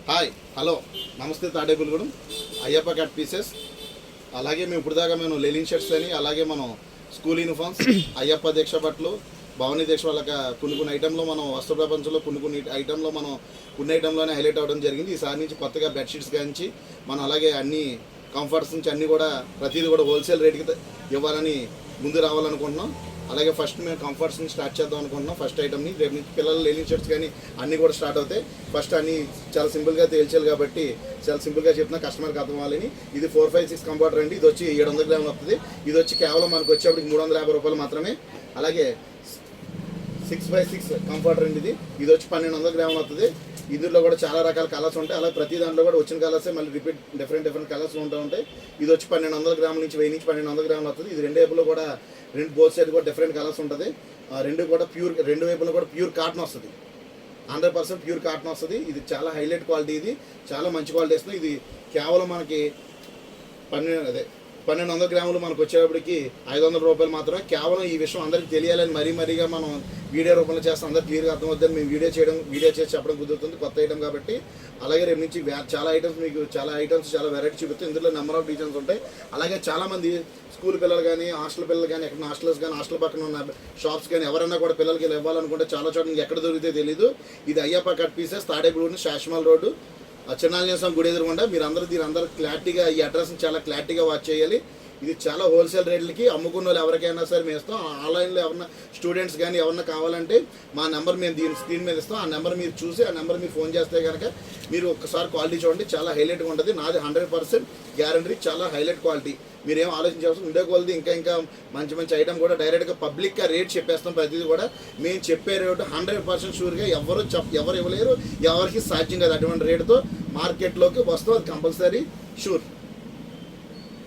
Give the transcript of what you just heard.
Hi hello నమస్తే Tadepalligudem Ayyappa cut pieces. అలాగే మేము ఇప్పుడు దాకా మేము లెలిన్ షర్ట్స్ అని, అలాగే మనం స్కూల్ యూనిఫామ్స్, అయ్యప్ప దీక్ష బట్టలు, భవానీ దీక్ష వాళ్ళకి కొన్ని ఐటెంలో మనం వస్త్ర ప్రపంచంలో కొన్ని ఐటెంలో మనం కొన్ని ఐటెంలోనే హైలైట్ అవ్వడం జరిగింది. ఈసారి నుంచి కొత్తగా బెడ్షీట్స్ కానీ మనం అలాగే అన్ని కంఫర్ట్స్ నుంచి అన్నీ కూడా ప్రతిదీ కూడా హోల్సేల్ రేట్కి ఇవ్వాలని ముందు రావాలనుకుంటున్నాం. అలాగే ఫస్ట్ మేము కంఫర్ట్స్ నుంచి స్టార్ట్ చేద్దాం అనుకుంటున్నాం. ఫస్ట్ ఐటమ్ని రేపు నుంచి పిల్లలు లెనిన్ షర్ట్స్ కానీ అన్నీ కూడా స్టార్ట్ అవుతాయి. ఫస్ట్ అన్నీ చాలా సింపుల్గా తేల్చాలి కాబట్టి చాలా సింపుల్గా చెప్తున్నా కస్టమర్కి అర్థం అవ్వాలని. ఇది 456 కంఫర్టర్ అండి. ఇది వచ్చి 700 గ్రాములు వస్తుంది. ఇది వచ్చి కేవలం మనకు వచ్చేప్పటికి 350 రూపాయలు మాత్రమే. అలాగే 6x6 కంఫర్టర్ అండి. ఇది వచ్చి 1200 గ్రాములు వస్తుంది. ఇందులో కూడా చాలా రకాల కలర్స్ ఉంటాయి. అలాగే ప్రతి దాంట్లో కూడా వచ్చిన కలర్సే మళ్ళీ రిపీట్ డిఫరెంట్ కలర్స్ ఉంటూ ఉంటాయి. ఇది వచ్చి 1200 గ్రాముల నుంచి 1000 నుంచి 1200 గ్రాములు వస్తుంది. ఇది రెండు వైపులో కూడా బోత్ సైడ్ కూడా డిఫరెంట్ కలర్స్ ఉంటుంది. రెండు వైపులో కూడా ప్యూర్ కాటన్ వస్తుంది. 100% ప్యూర్ కాటన్ వస్తుంది. ఇది చాలా హైలైట్ క్వాలిటీ. ఇది చాలా మంచి క్వాలిటీ వస్తుంది. ఇది కేవలం మనకి 1200 గ్రాములు మనకు వచ్చేటప్పటికి 500 రూపాయలు మాత్రమే. కేవలం ఈ విషయం అందరికీ తెలియాలని మరీగా మనం వీడియో రూపంలో చేస్తాం. అందరికి క్లియర్గా అర్థమవుతుంది. మేము వీడియో చేసి చెప్పడం కుదురుతుంది, కొత్త ఐటమ్ కాబట్టి. అలాగే రేపు నుంచి చాలా ఐటమ్స్ చాలా వెరైటీ చూపిస్తాం. ఇందులో నెంబర్ ఆఫ్ డిజైన్స్ ఉంటాయి. అలాగే చాలామంది స్కూల్ పిల్లలు కానీ, హాస్టల్ పిల్లలు కానీ, ఎక్కడ హాస్టల్స్ కానీ, హాస్టల్ పక్కన ఉన్న షాప్స్ కానీ ఎవరైనా కూడా పిల్లలకి ఇవ్వాలనుకుంటే చాలా చోట్ల ఎక్కడ దొరికితే తెలీదు. ఇది అయ్యప్ప కట్ పీసెస్, తాడేపల్లి శాశ్మాల్ రోడ్డు, చిన్నాంజనేయ స్వామి గుడి ఎదురుగుండా. మీరు దీని క్లారిటీగా ఈ అడ్రస్ని చాలా క్లారిటీగా వాచ్ చేయాలి. ఇది చాలా హోల్సేల్ రేట్లకి అమ్ముకున్న వాళ్ళు ఎవరికైనా సరే మేము ఇస్తాం. ఆన్లైన్లో ఎవరన్నా స్టూడెంట్స్ కానీ ఎవరన్నా కావాలంటే మా నెంబర్ మేము దీని స్క్రీన్ మీద ఇస్తాం. ఆ నెంబర్ మీరు చూసి ఆ నెంబర్ మీరు ఫోన్ చేస్తే కనుక మీరు ఒక్కసారి క్వాలిటీ చూడండి. చాలా హైలైట్గా ఉంటుంది. నాది 100% గ్యారంటీ. చాలా హైలైట్ క్వాలిటీ. మీరేం ఆలోచించాల్సిన ఉండే కొలది ఇంకా మంచి ఐటమ్ కూడా డైరెక్ట్గా పబ్లిక్గా రేట్ చెప్పేస్తాం. ప్రతిదీ కూడా మేము చెప్పే రేటు 100% షూర్గా ఎవరు ఇవ్వలేరు, ఎవరికి సాధ్యం కాదు. అటువంటి రేటుతో మార్కెట్లోకి వస్తాం. అది కంపల్సరీ షూర్.